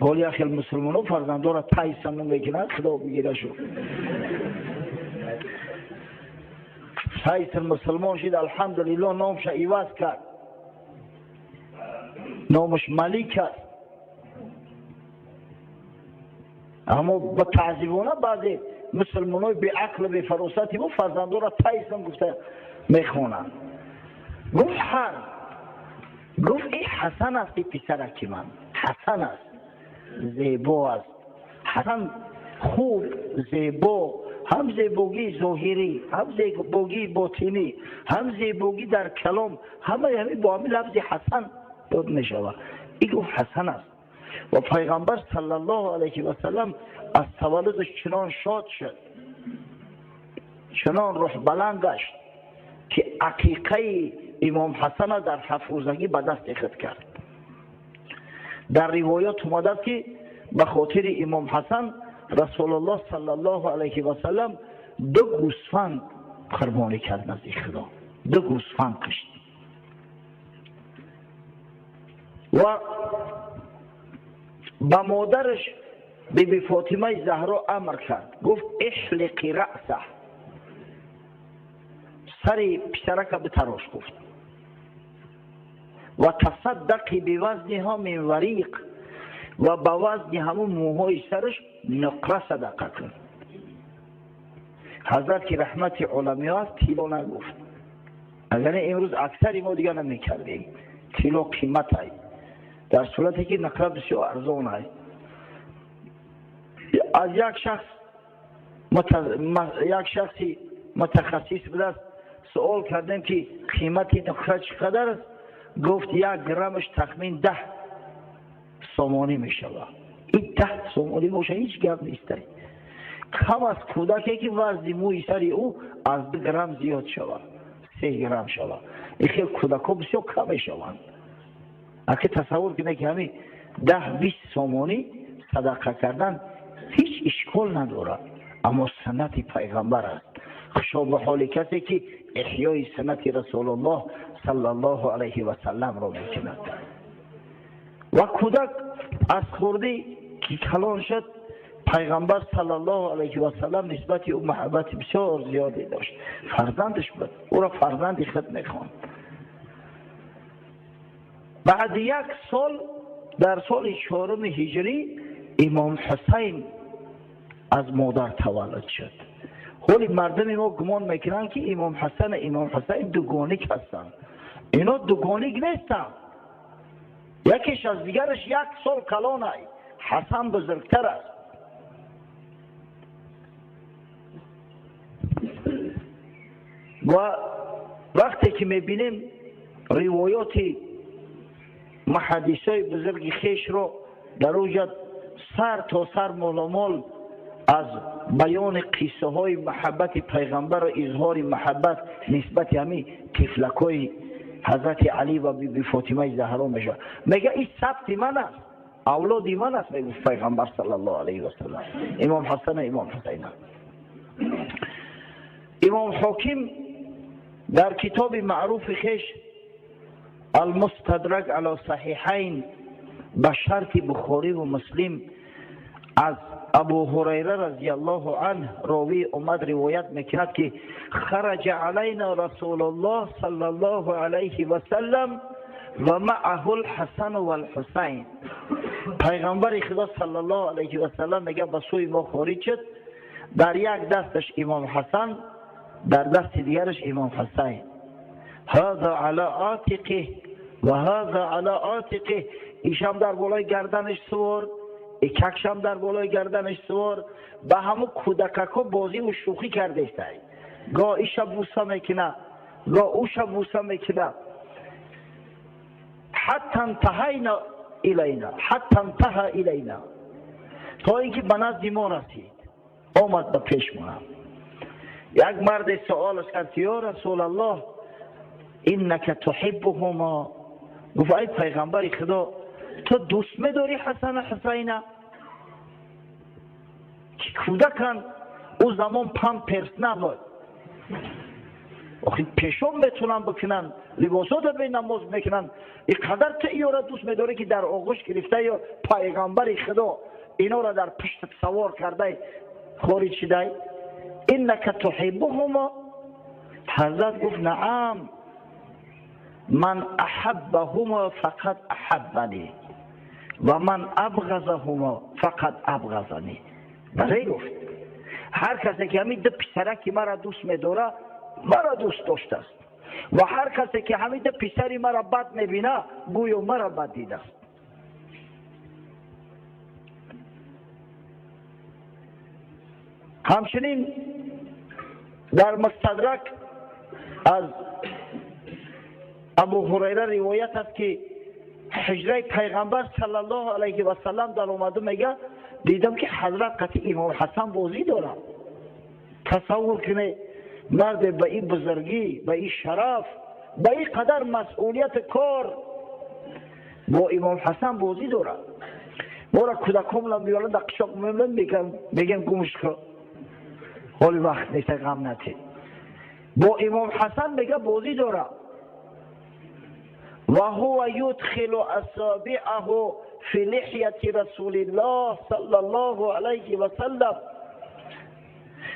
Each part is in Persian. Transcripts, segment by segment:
ولی اخی مسلمانو فرزندان را تایسن نمیکنن خدا بگیره شو تایسن مسلمان شد الحمدلله نامش ایواز کرد نامش ملیک است اما با تعذیبانه بعضی مسلمانای به عقل به فراستی و فرزندان را تایسن گفته میخونن گفت این حسن است این پسرک من حسن است زیبا است حسن خوب زیبا هم زیبایی ظاهری هم زیبایی باطنی هم زیبایی در کلام همه با همین لفظ حسن یاد میشود این گفت حسن است و پیغمبر صلی الله علیه و سلم از تولدش چنان شاد شد چنان روح بلند گشت که عقیقه امام حسن در 7 روزگی به دست خود کرد. در روایات اومده که به خاطر امام حسن رسول الله صلی الله علیه و سلم 2 گوسفند قربانی کرد نزد خدا 2 گوسفند کشت و با مادرش بیبی فاطمه زهرا امر کرد گفت احلقی رأسه سر پسرک بتراش گفت و تصدقی بوزنها من وریق و با وزن همون موهای سرش نقره صدقه کن. حضرت که رحمت علمی هست تیلو نگفت اگر امروز اکثر ما دیگه نمی کردیم تیلو قیمت های در صورتی که نقره بسیار ارزان های از یک شخصی متخصص بودست سوال کردیم که قیمت نقره چقدر است گفت 1 گرمش تخمین 10 سومانی می شود این 10 سومانی باشه هیچ گپ نیست کم از کودکی که وزن موی سری او از 2 گرم زیاد شود 3 گرم شود این خیلی کودکا بسیار کم شوند اگه تصور کنه که همین 10-20 سومانی صدقه کردن هیچ اشکال نداره اما سنت پیغمبر است خوشا به حال کسی که احیای سنت رسول الله صلی الله علیه و سلم را میکند و کودک از خوردی که کلان شد پیغمبر صلی الله علیه و سلم نسبت او محبت بسیار زیادی داشت فرزندش بود او را فرزند خود میخواند بعد 1 سال در سال 4 هجری امام حسین از مادر تولد شد ولی مردم ما گمان میکنن که امام حسین دوگانیک هستند اینا دوگانیک نیستن یکیش از دیگرش 1 سال کلان است حسن بزرگتر است و وقتی که میبینیم روایات محدثای بزرگ خیش رو در اوجد سر تا سر مال از بیان قصه های محبت پیغمبر و اظهار محبت نسبت همین طفلکای حضرت علی و بی فاطمه زهرا میشه میگه این سبت من است اولاد من است میگه پیغمبر صلی الله علیه و سلم امام حسن امام حسین امام حاکم در کتاب معروف خیش المستدرک علی صحیحین به شرط بخاری و مسلم از ابو هریره رضی الله عنه راوی اومد روایت میکند که خرج علینا رسول الله صلی الله علیه و سلم و معه الحسن و الحسین پیغمبر خدا صلی الله علیه و سلم میگه به سوی ما خارج شد در یک دستش امام حسن در دست دیگرش امام حسین هذا علی عاتقه و هذا علی عاتقه ایشم در بالای گردنش سوار ککشم در بالای گردنش سوار به همون کودککا بازی و شوخی کرده است گاه ایشم بوسه میکنه گاه اوشم بوسه میکنه حتی انتهینا الینا تا اینکه به نزد ما رسید آمد به پیش ما یک مرد سوالش کرد یا رسول الله انک تحبهما گفت ای پیغمبر خدا تو دوست می‌داری حسن و حسین که کودکان او زمان پمپرس نبود آخه پیشون بتونن بکنن، لباسات به نماز میکنن، اینقدر تو اینا را دوست میداره که در آغوش گرفته یا پیغمبر خدا اینا را در پشت سوار کرده خارج شده. انک تحبهما، حضرت گفت نعم، من احبهما فقط احبنی و من ابغضهما فقط ابغضنی. برای گفت هر کسی که همین دو پسرکی مرا دوست میداره مرا دوست داشته است و هر کسی که همین دو پسری مرا بد میبینه گویا مرا بد دیده است. همچنین در مستدرک از ابو هریره روایت است که حجره پیغمبر صلی الله علیه و سلم در اومده میگه دیدم که حضرت قطعی امام حسن بازی داره. تصور کنه مرد به این بزرگی، به این شرف، به این قدر مسئولیت کار با امام حسن بازی داره. ما را کودکان میارن در قشاق میگن گمش کن، حال وقت نیست، غم نتی. با امام حسن میگه بازی داره. و هو یدخل اصابعه فی لحیه رسول الله صلی الله علیه و سلم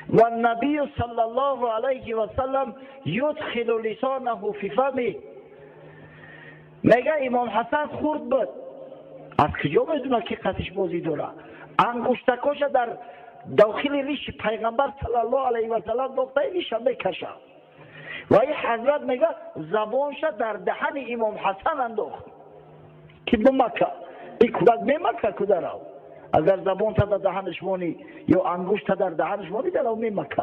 و النبی صلی الله علیه و سلم یدخل لسانه فی فمه. میگه امام حسن خورد بود، از کجا میدونه که قطعش بازی داره؟ انگشتکاش در داخل ریش پیغمبر صلی الله علیه و سلم نقطه ریش میکشه و این حضرت میگه زبانش در دهن امام حسن انداخت که به مکه این کودک به مکه کده رو، اگر زبان تا در دهنش مانی یا انگشت در دهنش مانی در او مکه.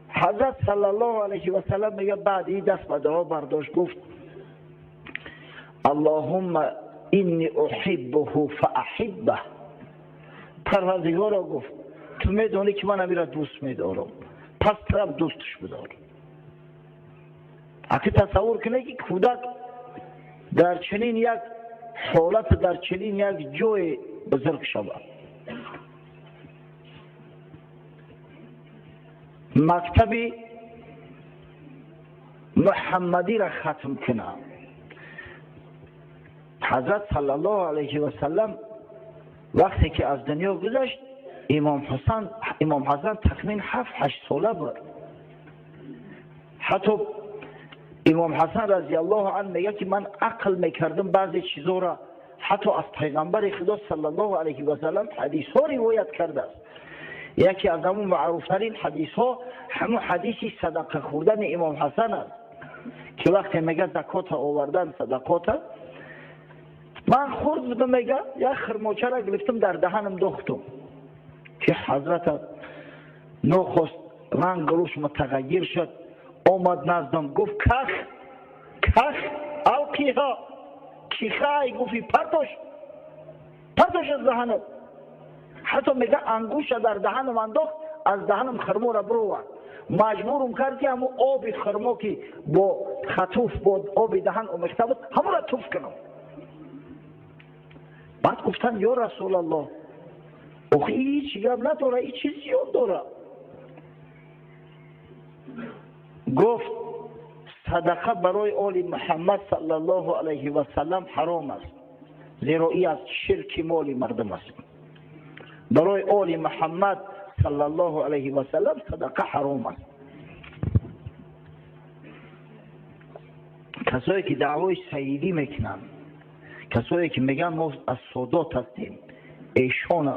حضرت صلی الله علیه و سلم میگه بعد این دست به دعا برداشت، گفت اللهم اینی احبه فاحبه. پروردگارا گفت تو میدونی که من امیره دوست میدارم، پس تو دوستش بدار. اگه تصور کنه که کودک در چنین یک حالت، در چنین یک جای بزرگ شود. مکتب محمدی را ختم کنه. حضرت صلی الله علیه و سلم وقتی که از دنیا گذشت امام حسن تقریبا 7-8 ساله بود. حتی امام حسن رضی الله عنه میگه که من عقل میکردم بعضی چیزا را، حتی از پیغمبر خدا صلی الله علیه و سلم حدیث ها روایت کرده است. یکی از همون معروف ترین حدیث ها همون حدیثی صدقه خوردن امام حسن است که وقتی میگه زکات آوردن صدقات، من خورد بودم، میگه یک خرماچه را گرفتم در دهنم دوختم که حضرت نخست رنگ روش متغیر شد، آمد نزدم گفت کخ القیها کیخه، گفتی پرتاش از دهنم. حتی میگه انگوش در دهنم انداخت، از دهنم خرما را برو مجبورم کرد که همون آب خرما که با خطوف با آب دهن امخته بود همون را توف کنم. بعد گفتن یا رسول الله اخی این چی گب نداره، این چیز زیاد داره. گفت صدقه برای آل محمد صلی الله علیه و سلم حرام است، زیرا این از شرک مال مردم است. برای آل محمد صلی الله علیه و سلم صدقه حرام است. کسایی که دعوای سیدی میکنن، کسایی که میگن ما از سادات هستیم،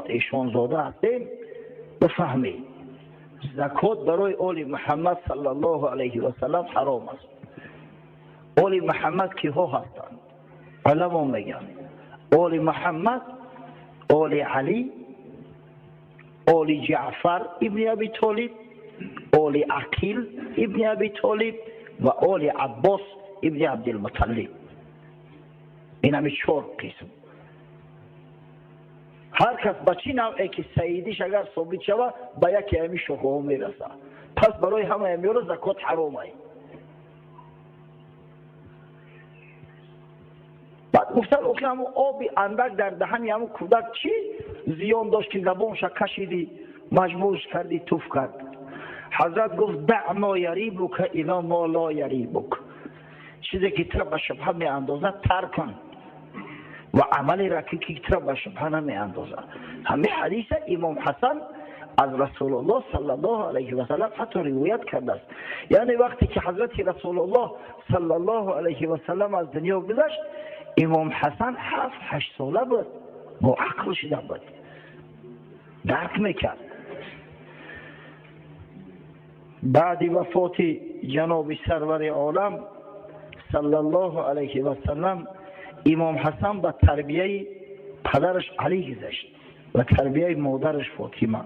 ایشان زاده هستیم، بفهمید زکات برای آل محمد صلی الله علیه و سلم حرام است. آل محمد کی ها هستند؟ علما میگن آل محمد، آل علی، آل جعفر ابن ابی طالب، آل عقیل ابن ابی طالب و آل عباس ابن عبدالمطلب. این همه 4 قسم. هر کس بچی نوعی که سیدیش اگر ثابت شود به یکی همی شوخه ها میرسه، پس برای همه همیون زکات حرامه. بعد گفتن اوکی همون آبی اندک در دهن همون کودک چی زیان داشت که زبانش کشیدی مجبورش کردی توف کرد. حضرت گفت دع ما یریبک الی ما لا یریبک، چیزی که تو به شبهه می اندازه ترک کن و عملی را که تو به شبهه نمی اندازه. همین حدیث امام حسن از رسول الله صلی الله علیه و سلم حتی روایت کرده است. یعنی وقتی که حضرت رسول الله صلی الله علیه و سلم از دنیا گذشت، امام حسن 7-8 ساله بود، با عقل شده بود، درک میکرد. بعد وفات جناب سرور عالم صلی الله علیه و سلم، امام حسن به تربیه پدرش علی گذشت و تربیه مادرش فاطمه.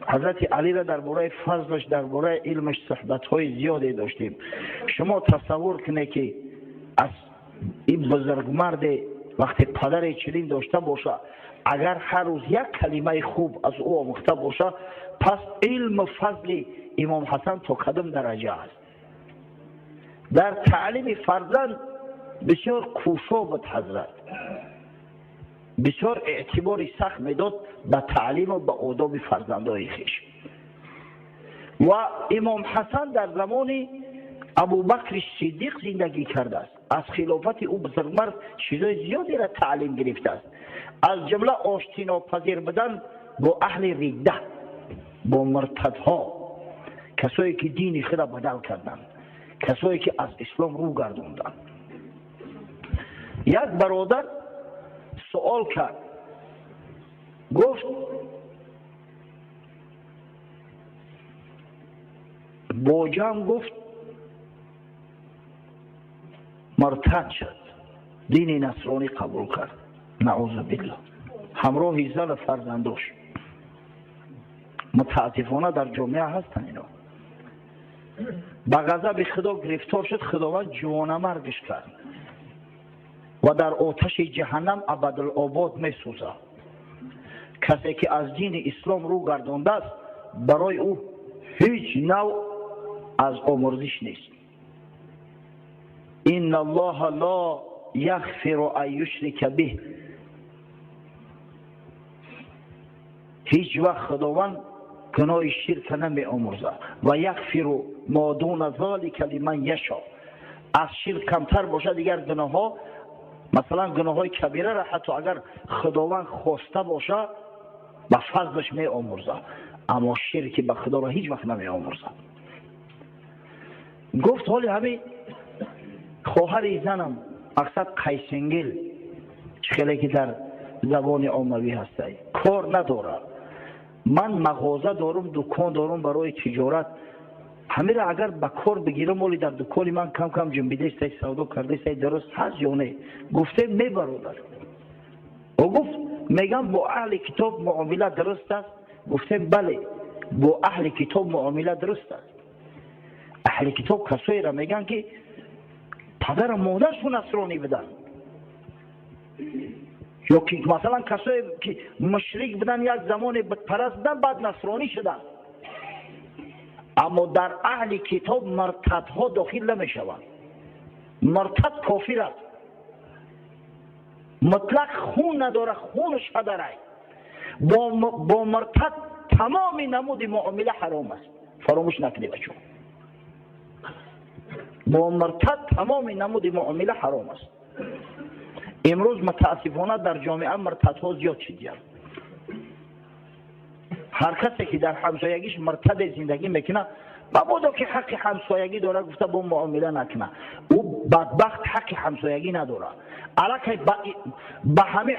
حضرت علی را درباره فضلش، درباره علمش صحبت‌های زیادی داشتیم. شما تصور کنید که از این بزرگمرد وقتی پدر چنین داشته باشه، اگر هر روز یک کلمه خوب از او آموخته باشه، پس علم و فضل امام حسن تا کدام درجه است. در تعلیم فرزند بسیار کوشا بود حضرت، بسیار اعتبار سخت میداد به تعلیم و به آداب فرزندای خویش. و امام حسن در زمان ابوبکر صدیق زندگی کرده است. از خلافت او بزرگمرد چیزای زیادی را تعلیم گرفته است، از جمله آشتی ناپذیر بودن با اهل ردت، با مرتدها، کسایی که دین خود را بدل کردند، کسایی که از اسلام رو گردوندند. یک برادر سوال کرد، گفت بوجام گفت مرتد شد، دین نصرانی قبول کرد، نعوذ بالله، همراه زن فرزندش. متاسفانه در جامعه هستن اینا. به غضب خدا گرفتار شد، خداوند جوانمردش کرد و در آتش جهنم ابدالآباد می سوزه. کسی که از دین اسلام رو گردانده است، برای او هیچ نوع از آمرزش نیست. ان الله لا یغفر ان یشرک به، هیچ وقت خداوند گناه شرک نمی آمرزه. و یغفر ما دون ذلک لمن یشاء، از شرک کمتر باشه دیگر گناه ها، مثلا گناه های کبیره را حتی اگر خداوند خواسته باشه به فضلش می آمرزه، اما شرک به خدا را هیچ وقت نمی آمرزه. گفت حالی همین خواهر زنم مقصد قیسنگل، خیلی که در زبان عاموی هسته، کار نداره، من مغازه دارم، دکان دارم برای تجارت، همه را اگر به کار بگیرم، ولی در دکان من کم کم جنبیده سای سودا کرده سای درست هست یا نه؟ گفته می برادر. او گفت میگم با اهل کتاب معامله درست است؟ گفته بله، با اهل کتاب معامله درست است. اهل کتاب کسایی را میگن که پدر و مادرشون نصرانی بدن، یا که مثلا کسایی که مشرک بودن، یک زمان بتپرست بودن، بعد نصرانی شدن. اما در اهل کتاب مرتدها داخل نمیشوند. مرتد کافر است، مطلق خون نداره، خونش هدره. با مرتد تمام نمود معامله حرام است، فراموش نکنید بچه. با مرتد تمام نمود معامله حرام است. امروز متاسفانه در جامعه مرتدها زیاد شدیدند. هر کسی که در همسایگیش مرتد زندگی میکنه، مبادا که حق همسایگی داره، گفته با معامله نکنه، او بدبخت حق همسایگی نداره، علاقه به همه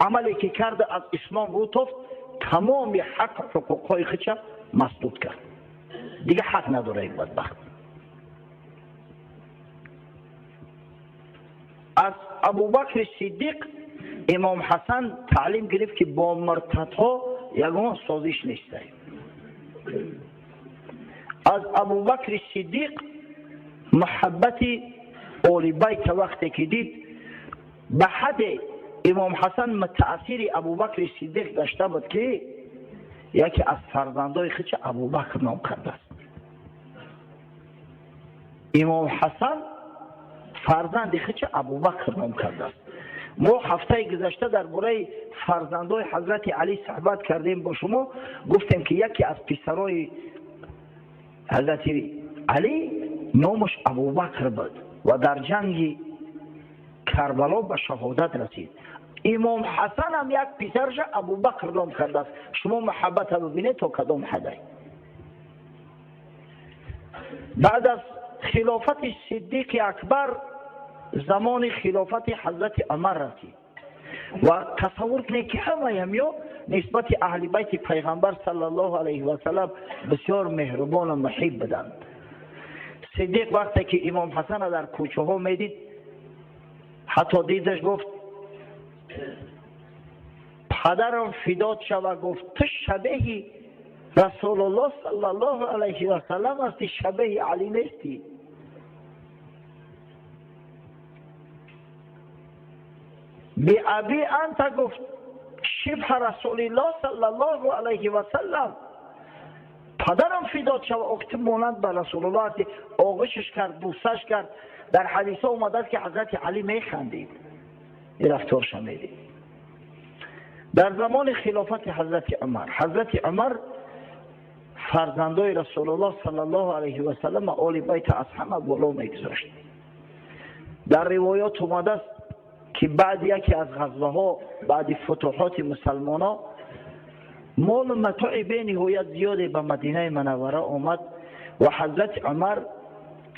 عملی که کرده از اسلام رو تفت، تمام حق حقوقهای خودش مسدود کرد، دیگه حق نداره این بدبخت. از ابوبکر صدیق امام حسن تعلیم گرفت که با مرتدها یگان سازش نیسته. از ابوبکر صدیق محبت آل بیت وقتی که دید، به حد امام حسن متأثر ابوبکر صدیق گشته بود که یکی از فرزندای خودش ابوبکر نام کرده است. امام حسن فرزند خودش ابوبکر نام کرده است ما هفته گذشته درباره فرزندای حضرت علی صحبت کردیم با شما. گفتیم که یکی از پسرای حضرت علی نامش ابوبکر بود و در جنگ کربلا به شهادت رسید. امام حسن هم یک پسرش ابوبکر نام کرده است. شما محبت ببینید تا کدام حد. بعد از خلافت صدیق اکبر زمان خلافت حضرت عمر رسید و تصور کنید که همه همیا نسبت اهل بیت پیغمبر صلی الله علیه و سلم بسیار مهربان و محب بودند. صدیق وقتی که امام حسن در کوچه ها میدید حتی دیدش گفت پدرم فدات شود، گفت تو شبیه رسول الله صلی الله علیه و سلم هستی، شبیه علی نیستی. بی ابی انت، گفت شبه رسول الله صلی الله علیه و سلم، پدرم فدات شود، اخت مانند به رسول الله هستی. آغوشش کرد، بوسش کرد. در حدیث ها اومده است که حضرت علی میخندید. این رفتارش میدید. در زمان خلافت حضرت عمر فرزندای رسول الله صلی الله علیه و سلم آل بیت از همه بالا میگذاشت. در روایات اومده است که بعد یکی از غزوه ها، بعد فتوحات مسلمان ها، مال و متاع به نهایت زیاده به مدینه منوره آمد و حضرت عمر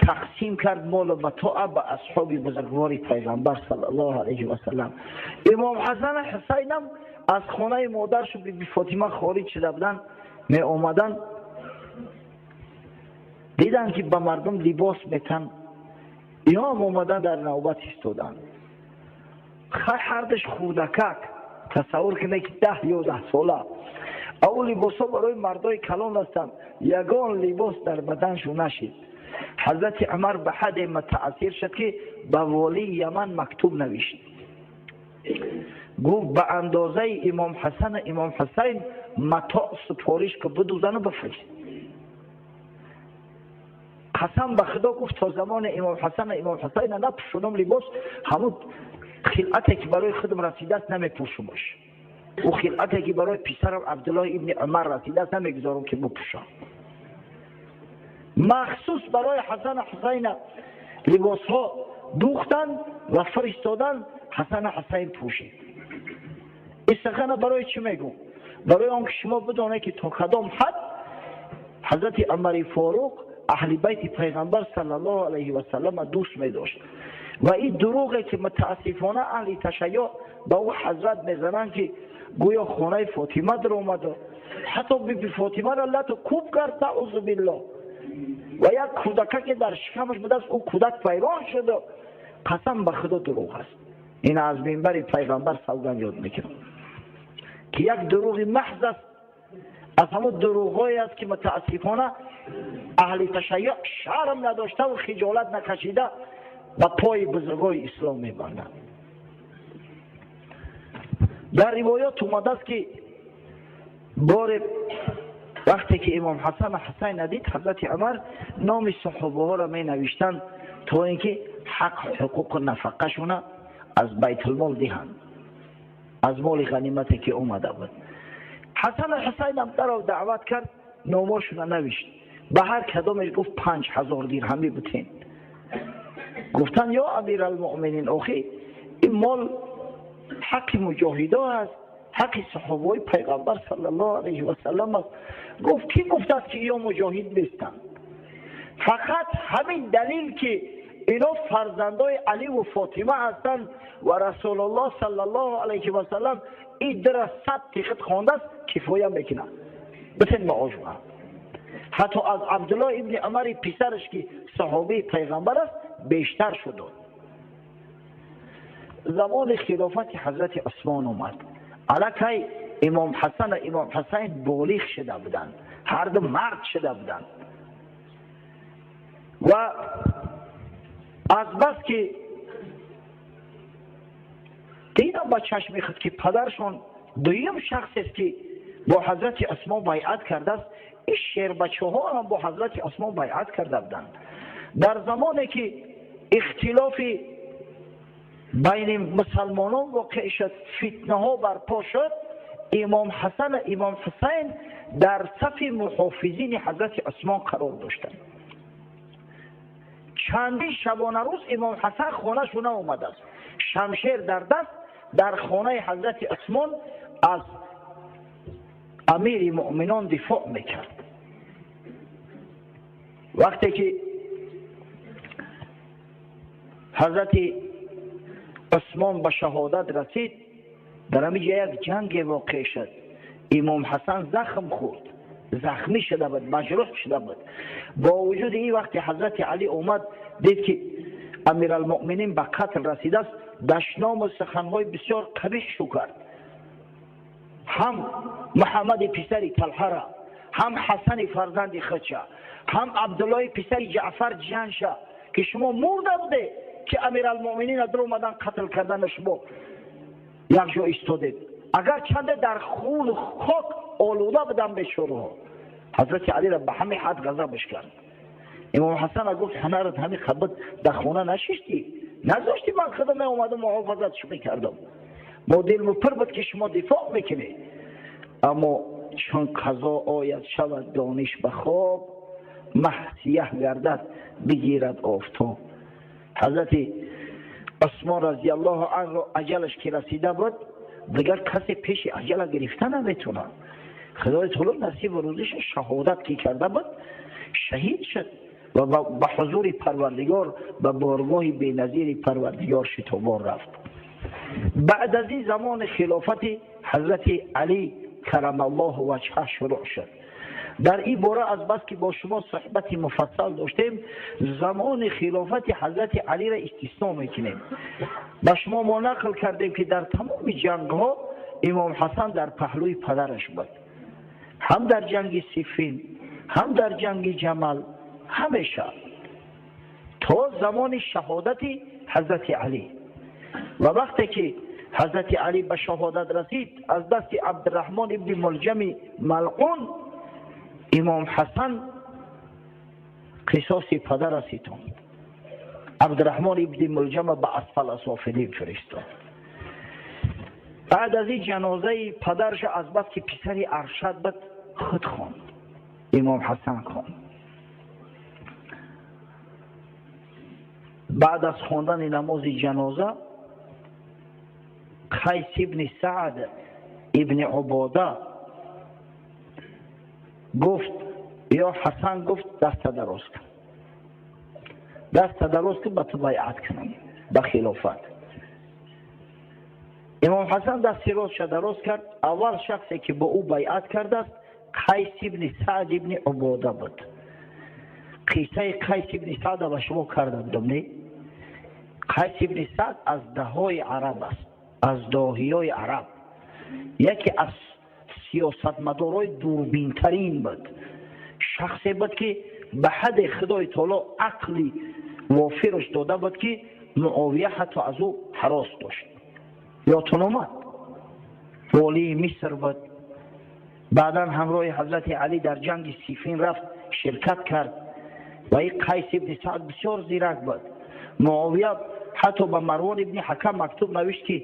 تقسیم کرد مال و متاع به اصحاب بزرگوار پیغمبر صلی الله علیه و سلم. امام حسن حسین هم از خانه مادرش و بی فاطمه خارج شده بودن، می آمدن دیدن که به مردم لباس میتن، اینا هم آمدن در نوبت ایستادن. هردش خودکک، تصور کنه که 10 یا 10 ساله. اول لباسا برای مردای کلان هستند، یگان لباس در بدنشون نشید. حضرت عمر به حد متأثر شد که به والی یمن مکتوب نوشت، گفت به اندازه امام حسین متاع سپارش که بدوزن و بفرست. قسم به خدا گفت تا زمان امام حسین نپوشونم لباس، همون خلعتی که برای خودم رسیده است نمیپوشمش، او خلعتی که برای پسرم عبدالله ابن عمر رسیده است نمیگذارم که بپوشم. مخصوص برای حسین لباس ها دوختن و فرستادن، حسین پوشید. این سخن برای چی میگم؟ برای آنکه شما بدانید که تا کدام حد حضرت عمر فاروق اهل بیت پیغمبر صلی الله علیه و سلم دوست می داشت. و این دروغی که متاسفانه اهل تشیع به او حضرت میزنن که گویا خانه فاطمه در اومد، حتی بی فاطمه را لط و کوب کرد، اعوذ بالله، و یک کودک که در شکمش بوده است او کودک پیران شده. قسم به خدا دروغ است. این از منبر پیغمبر سوگند یاد میکنم که یک دروغ محض است، از همون دروغایی است که متاسفانه اهل تشیع شرم نداشته و خجالت نکشیده و پای بزرگای اسلام میبندند. در روایات اومده است که بار وقتی که امام حسین ندید، حضرت عمر نام صحابه ها را می نوشتن تا اینکه حقوق و نفقه شونه از بیت المال دهند، از مال غنیمتی که اومده بود. حسین هم در دعوت کرد، ناماشون را نوشت، به هر کدامش گفت 5000 درهمی بودین. گفتن یا امیر المؤمنین آخی این مال حق مجاهده است، حق صحابه پیغمبر صلی الله علیه و سلم است. گفت کی گفته است که یا مجاهد نیستن؟ فقط همین دلیل که اینا فرزندای علی و فاطمه هستند و رسول الله صلی الله علیه و سلم این در 100 تیخت خوانده است کفایه میکنه بتن معاش. حتی از عبدالله ابن عمر پسرش که صحابه پیغمبر است بیشتر شد. زمان خلافت حضرت عثمان اومد، الکی امام حسن و امام حسین بالغ شده بودند، هر دو مرد شده بودند و از بس که دیدم با چشم خود که پدرشون دویم شخص است که با حضرت عثمان بیعت کرده است، این شیر بچه ها هم با حضرت عثمان بیعت کرده بودند. در زمانی که اختلاف بین مسلمانان واقع شد، فتنه ها برپا شد. امام حسن و امام حسین در صف محافظین حضرت عثمان قرار داشتند. چندین شبانه روز امام حسن خانه شونه آمده است، شمشیر در دست در خانه حضرت عثمان از امیر مؤمنان دفاع میکرد. وقتی که حضرت عثمان به شهادت رسید، در همینجا یک جنگ واقع شد. امام حسن زخم خورد، زخمی شده بود، مجروح شده بود. با وجود این وقتی حضرت علی اومد دید که امیرالمؤمنین به قتل رسیده است، دشنام و سخنهای بسیار قبیح شو کرد. هم محمد پسر طلحه را، هم حسن فرزند خودشا، هم عبدالله پسر جعفر جانشا که شما مرده بوده که امیرالمؤمنین در اومدن قتل کردن شما یک جا ایستادید، اگر چند در خون خاک آلوده بودن به شروع. حضرت علی را به همین حد غضبش کرد. امام حسن گفت هنرت همین خبت در خونه نششتی، نذاشتی من خودم اومدم محافظتش میکردم. ما دل پر بود که شما دفاع میکنی، اما چون قضا آید شود دانش به خواب، محسیه گردد بگیرد آفتاب. حضرت عثمان رضی الله عنه اجلش که رسیده بود، دیگر کسی پیش اجل گرفته نمیتونه. خدای تعالی نصیب و روزش شهادت که کرده بود، شهید شد و به حضور پروردگار، به بارگاه بی‌نظیر پروردگار شتابان رفت. بعد از این زمان خلافت حضرت علی کرم الله وجهه شروع شد. در این باره از بس که با شما صحبت مفصل داشتیم، زمان خلافت حضرت علی را استثنا میکنیم. با شما ما نقل کردیم که در تمام جنگ ها امام حسن در پهلوی پدرش بود، هم در جنگ صفین، هم در جنگ جمل، همیشه تا زمان شهادت حضرت علی. و وقتی که حضرت علی به شهادت رسید، از دست عبدالرحمن ابن ملجم ملعون امام حسن قصاص پدر رسید. عبدالرحمن ابن ملجم به اسفل اسافلین فرستاد. بعد از این جنازه پدرش از بس که پسر ارشد بود خود خواند، امام حسن خواند. بعد از خواندن نماز جنازه، قیس ابن سعد ابن عباده گفت یا حسن، گفت دست دراز کن، دست دراز کن به تو بیعت کنم به خلافت. امام حسن دست راستش دراز کرد. اول شخصی که با او بیعت کرده است قیس ابن سعد ابن عباده بود. قصه قیس ابن سعد را شما کردم نه؟ قیس ابن سعد از دههای عرب است، از داهیای عرب، یکی از سیاستمدارای دوربینترین بود. شخصی بود که به حد خدای تعالی عقلی وافرش داده بود که معاویه حتی از او هراس داشت. یادتون آمد والی مصر بود، بعدا همراه حضرت علی در جنگ صفین رفت شرکت کرد. و این قیس ابن سعد بسیار زیرک بود. معاویه حتی به مروان ابن حکم مکتوب نوشت که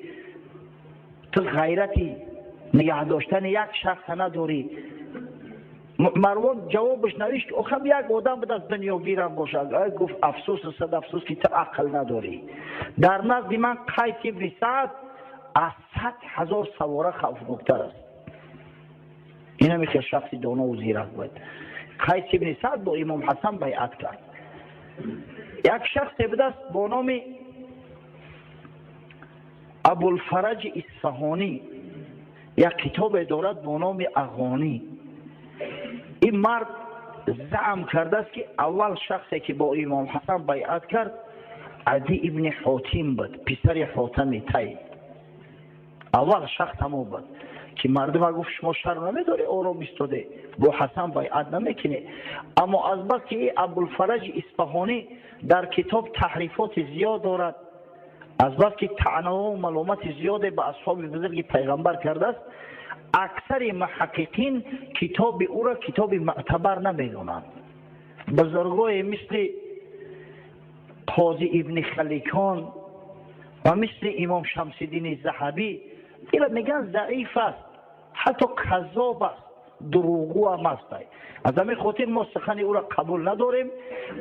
تو غیرتی نگه داشتن یک شخص نداری. مروان جوابش نوشت که آخه یک آدم بود از دنیا گیرم باشد. گفت افسوس و صد افسوس که تو عقل نداری. در نزد من قیس ابن سعد از 100,000 سواره خوفناکتر است. این همی که شخصی دانا و زیرک بود. قیس ابن سعد با امام حسن بیعت کرد. یک شخص بود است با نام ابوالفرج اصفهانی، یک کتاب دارد با نام اغانی. این مرد زعم کرده است که اول شخصی که با امام حسن بیعت کرد عدی ابن حاتم بود، پسر حاتم طی. اول شخص همون بود که مردم گفت شما شر نمیداری، آرام ایستاده با حسن بیعت نمیکنه. اما از بس که ابوالفرج اصفهانی در کتاب تحریفات زیاد دارد، از بس که طعنه و ملامت زیاد به اصحاب بزرگ پیغمبر کرده است، اکثر محققین کتاب او را کتاب معتبر نمیدونند. بزرگای مثل قاضی ابن خلیکان و مثل امام شمس الدین ذهبی اینا میگن ضعیف است، حتی کذاب است، دروغگو هم است. از همین خاطر ما سخن او را قبول نداریم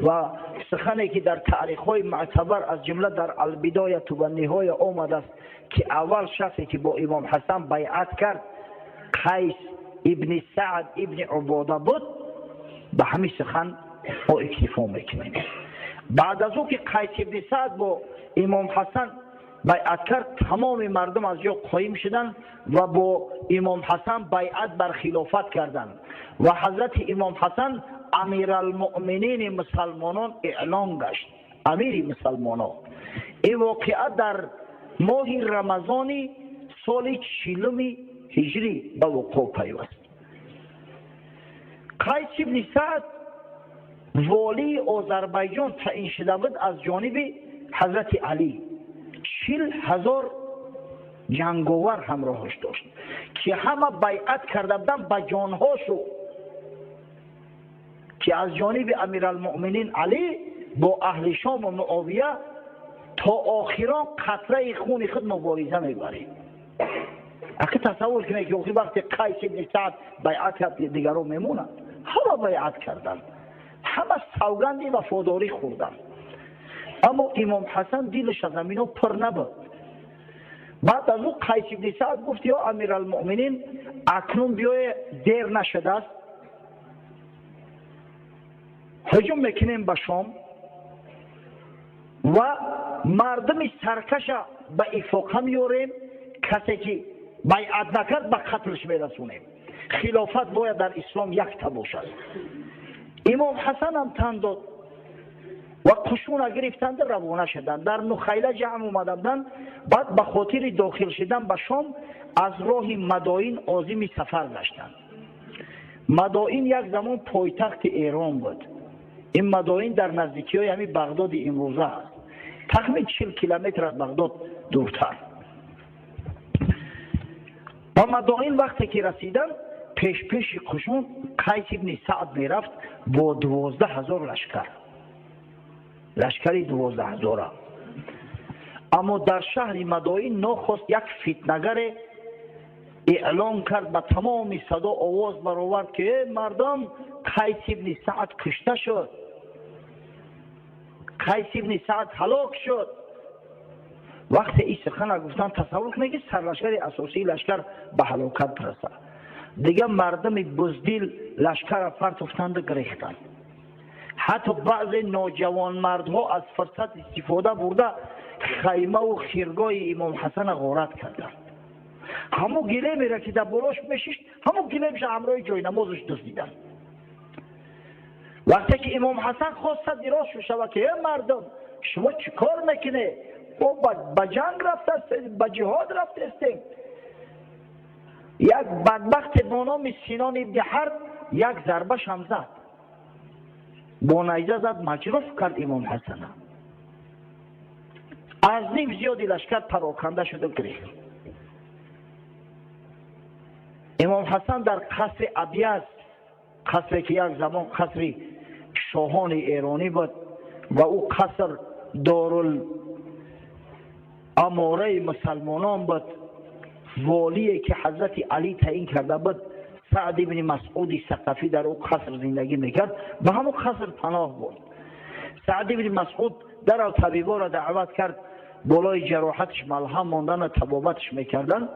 و سخنی که در تاریخ‌های معتبر از جمله در البدایه و النهایه آمده است که اول شخصی که با امام حسن بیعت کرد قیس ابن سعد ابن عباده بود، به همین سخن ما اکتفا میکنیم. بعد از او که قیس ابن سعد با امام حسن بیعت کرد، تمام مردم از جا قایم شدند و با امام حسن بیعت بر خلافت کردند و حضرت امام حسن امیرالمؤمنین مسلمانان اعلان گشت، امیر مسلمانان. این واقعه در ماه رمضان سال 40 هجری به وقوع پیوست. قیس ابن سعد والی آذربایجان تعیین شده بود از جانب حضرت علی. 40,000 جنگاور همراهش داشت که همه بیعت کرده بودند به جانهاشو که از جانب امیرالمؤمنین علی با اهل شام و معاویه تا آخران قطره خون خود مبارزه میبریم. اگه تصور کنید که وقتی قیس ابن سعد بیعت کرد دیگران میمونند، همه بیعت کردند، همه سوگند وفاداری خوردند، اما امام حسن دلش از زمینو پر نبود. بعد از او قیس ابن سعد گفت یا امیرالمؤمنین اکنون بیای دیر نشده است، هجوم میکنیم به شام و مردم سرکش به افاقه میاریم، کسی که بیعت نکرد به قتلش میرسونیم. خلافت باید در اسلام یک تا باشد. امام حسن هم تن داد و قشون گرفتند روانه شدند، در نخیله جمع اومدند. بعد به خاطر داخل شدن به شام از راه مدائن عازم سفر گشتند. مدائن یک زمان پایتخت ایران بود. این مدائن در نزدیکی های همین بغداد امروزه است، تقریبا 40 کیلومتر از بغداد دورتر. با مدائن وقتی که رسیدن پیش پیش قشون قیس ابن سعد میرفت با 12,000 لشکر، لشکری 12,000. اما در شهر مدائن ناخواست یک فتنگر اعلان کرد، به تمام صدا آواز برآورد که مردم قیس ابن سعد کشته شد، قیس ابن سعد هلاک شد. وقتی این سخن گفتن تصور کنید که سرلشکر اساسی لشکر به هلاکت برسه، دیگه مردم بزدل لشکر فرد افتند و گریختند. حتی بعض نوجوان مردها از فرصت استفاده برده خیمه و خیرگاه امام حسن غارت کردند. همو گله میره که در براش میشیش، همو گله میشه همراه جای نمازش دزدیدن. وقتی که امام حسن خواست دراز شد که مردم شما چی کار میکنه؟ او به جنگ رفته است، به جهاد رفته استیم. یک بدبخت به نام سینان ابن حرب یک ضربه شم زد، با نیزه زد، مجروح کرد امام حسن. از نیم زیادی لشکر پراکنده شد و گریخت. امام حسن در قصر ابیض، قصری که یک زمان قصر شاهان ایرانی بود و او قصر دارالاماره مسلمانان بود، والی که حضرت علی تعیین کرده بود سعد بن مسعود ثقفی در او قصر زندگی میکرد، به همون قصر پناه بود. سعد بن مسعود در طبیبا را دعوت کرد، بالای جراحتش ملهم ماندن و طبابتش میکردن.